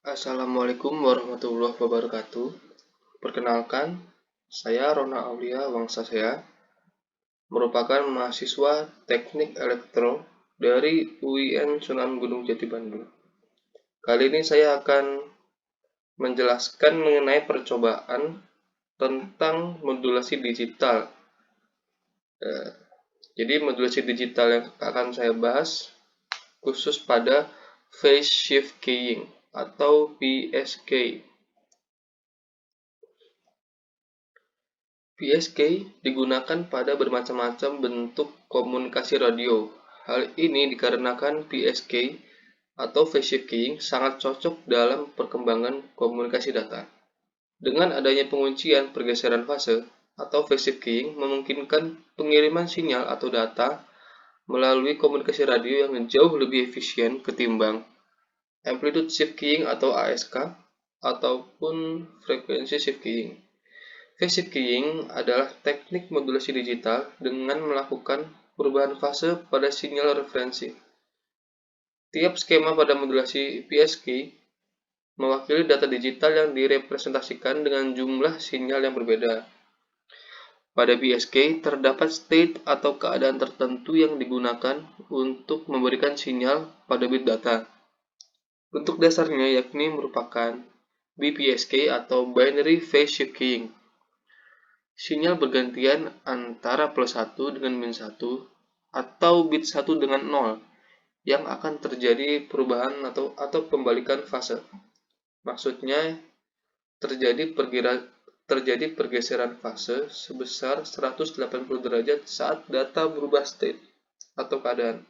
Assalamualaikum warahmatullahi wabarakatuh. Perkenalkan, saya Rona Aulia Wangsasea, merupakan mahasiswa Teknik Elektro dari UIN Sunan Gunung Jati Bandung. Kali ini saya akan menjelaskan mengenai percobaan tentang modulasi digital. Jadi modulasi digital yang akan saya bahas khusus pada phase shift keying atau PSK. PSK digunakan pada bermacam-macam bentuk komunikasi radio. Hal ini dikarenakan PSK atau phase shift keying sangat cocok dalam perkembangan komunikasi data. Dengan adanya penguncian pergeseran fase atau phase shift keying memungkinkan pengiriman sinyal atau data melalui komunikasi radio yang jauh lebih efisien ketimbang amplitude shift keying atau ASK ataupun frekuensi shift keying. Phase shift keying adalah teknik modulasi digital dengan melakukan perubahan fase pada sinyal referensi. Tiap skema pada modulasi PSK mewakili data digital yang direpresentasikan dengan jumlah sinyal yang berbeda. Pada PSK terdapat state atau keadaan tertentu yang digunakan untuk memberikan sinyal pada bit data. Bentuk dasarnya yakni merupakan BPSK atau Binary Phase Shift Keying. Sinyal bergantian antara +1 dengan -1 atau bit 1 dengan 0 yang akan terjadi perubahan atau pembalikan fase. Maksudnya terjadi pergeseran fase sebesar 180 derajat saat data berubah state atau keadaan.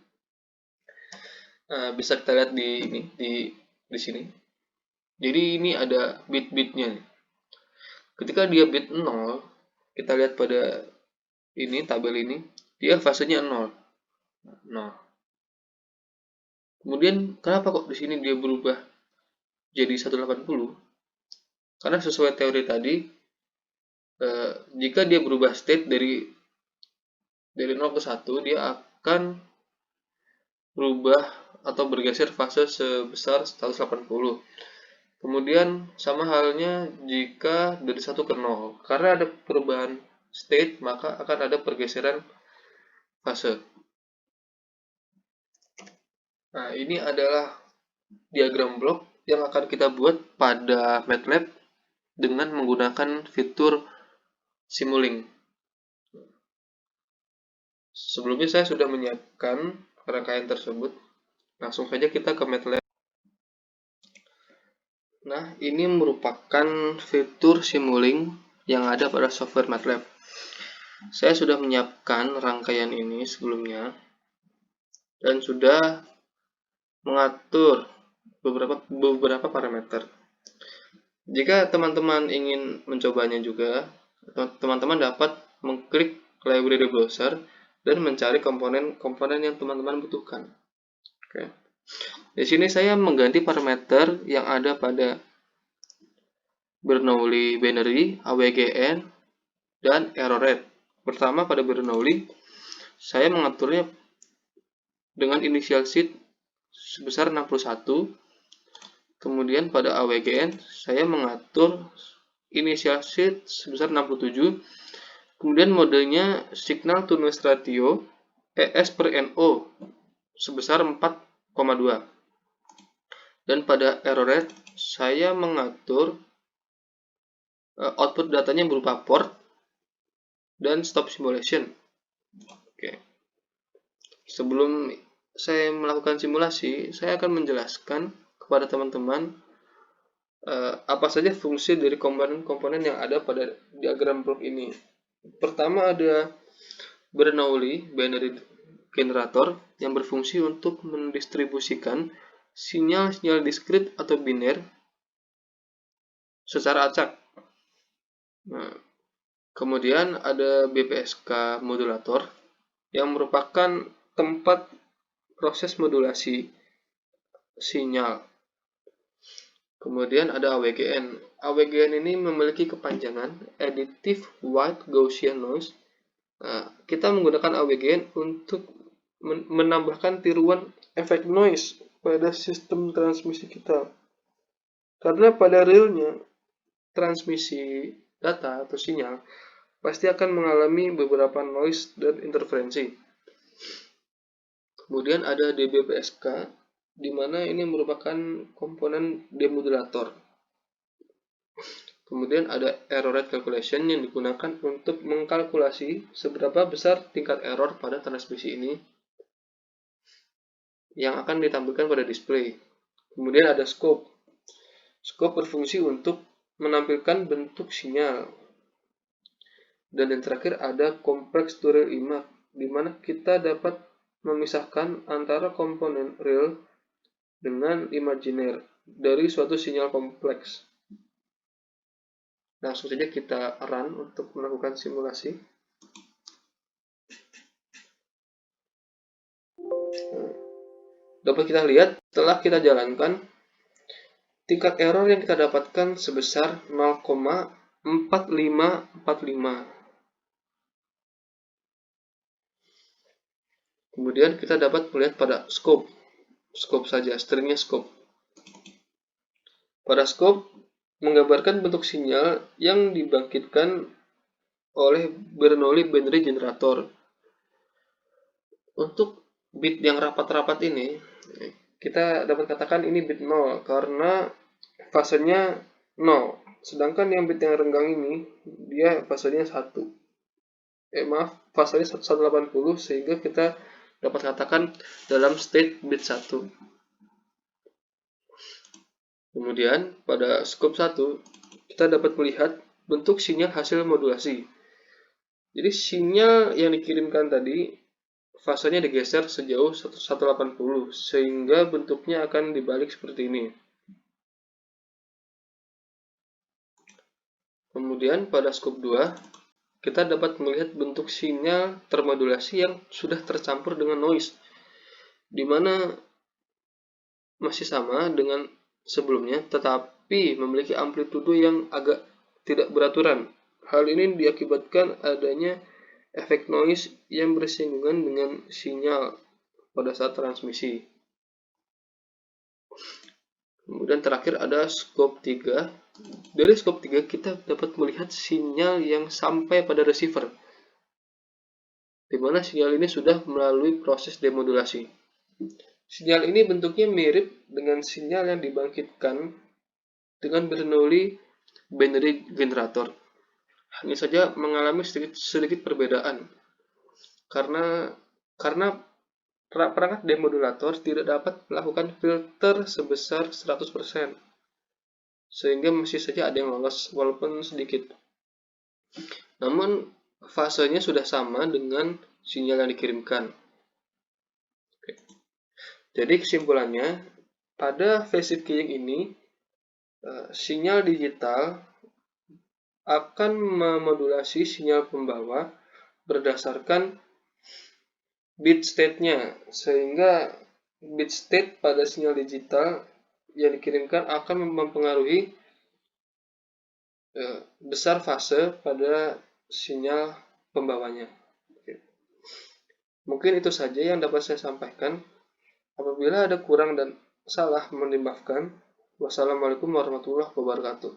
Bisa kita lihat di sini. Jadi ini ada bit-bitnya. Ketika dia bit 0, kita lihat pada ini tabel ini, dia fasenya 0. Kemudian kenapa kok di sini dia berubah jadi 180? Karena sesuai teori tadi, jika dia berubah state dari 0 ke 1, dia akan berubah atau bergeser fase sebesar 180. Kemudian sama halnya jika dari 1 ke 0. Karena ada perubahan state, maka akan ada pergeseran fase. Nah, ini adalah diagram blok yang akan kita buat pada MATLAB dengan menggunakan fitur Simulink. Sebelumnya saya sudah menyiapkan rangkaian tersebut. Langsung saja kita ke MATLAB. Nah, ini merupakan fitur Simulink yang ada pada software MATLAB. Saya sudah menyiapkan rangkaian ini sebelumnya dan sudah mengatur beberapa parameter. Jika teman-teman ingin mencobanya juga, teman-teman dapat mengklik library browser dan mencari komponen-komponen yang teman-teman butuhkan. Oke. Di sini saya mengganti parameter yang ada pada Bernoulli binary, AWGN, dan error rate. Pertama pada Bernoulli, saya mengaturnya dengan initial seed sebesar 61. Kemudian pada AWGN, saya mengatur initial seed sebesar 67. Kemudian modenya signal to noise ratio ES per NO sebesar 4,2. Dan pada error rate, saya mengatur output datanya berupa port dan stop simulation. Oke. Sebelum saya melakukan simulasi, saya akan menjelaskan kepada teman-teman apa saja fungsi dari komponen-komponen yang ada pada diagram blok ini. Pertama ada Bernoulli binary generator yang berfungsi untuk mendistribusikan sinyal-sinyal diskrit atau biner secara acak. Nah, kemudian ada BPSK modulator yang merupakan tempat proses modulasi sinyal. Kemudian ada AWGN. AWGN ini memiliki kepanjangan Additive White Gaussian Noise. Nah, kita menggunakan AWGN untuk menambahkan tiruan efek noise pada sistem transmisi kita. Karena pada realnya transmisi data atau sinyal pasti akan mengalami beberapa noise dan interferensi. Kemudian ada DBPSK, di mana ini merupakan komponen demodulator. Kemudian ada error rate calculation yang digunakan untuk mengkalkulasi seberapa besar tingkat error pada transmisi ini yang akan ditampilkan pada display. Kemudian ada scope. Scope berfungsi untuk menampilkan bentuk sinyal. Dan yang terakhir ada complex to real image, di mana kita dapat memisahkan antara komponen real dengan imajiner dari suatu sinyal kompleks. Langsung saja kita run untuk melakukan simulasi. Dapat kita lihat setelah kita jalankan, tingkat error yang kita dapatkan sebesar 0,4545. Kemudian kita dapat melihat pada scope saja, stringnya scope. Pada scope menggambarkan bentuk sinyal yang dibangkitkan oleh Bernoulli binary generator. Untuk bit yang rapat-rapat ini, kita dapat katakan ini bit 0 karena fasenya 0. Sedangkan yang bit yang renggang ini, dia fasenya 1. Fasenya 180, sehingga kita dapat katakan dalam state bit 1. Kemudian pada scope 1 kita dapat melihat bentuk sinyal hasil modulasi. Jadi sinyal yang dikirimkan tadi fasenya digeser sejauh 180 sehingga bentuknya akan dibalik seperti ini. Kemudian pada scope 2 kita dapat melihat bentuk sinyal termodulasi yang sudah tercampur dengan noise, di mana masih sama dengan sebelumnya, tetapi memiliki amplitudo yang agak tidak beraturan. Hal ini diakibatkan adanya efek noise yang bersinggungan dengan sinyal pada saat transmisi. Kemudian terakhir ada scope 3. Dari scope 3 kita dapat melihat sinyal yang sampai pada receiver, di mana sinyal ini sudah melalui proses demodulasi. Sinyal ini bentuknya mirip dengan sinyal yang dibangkitkan dengan Bernoulli binary generator. Hanya saja mengalami sedikit perbedaan karena perangkat demodulator tidak dapat melakukan filter sebesar 100%, sehingga masih saja ada yang lolos walaupun sedikit. Namun fasenya sudah sama dengan sinyal yang dikirimkan. Jadi kesimpulannya, pada phase shift keying ini sinyal digital akan memodulasi sinyal pembawa berdasarkan bit state-nya, sehingga bit state pada sinyal digital yang dikirimkan akan mempengaruhi besar fase pada sinyal pembawanya. Mungkin itu saja yang dapat saya sampaikan. Apabila ada kurang dan salah, mohon dimaafkan. Wassalamualaikum warahmatullahi wabarakatuh.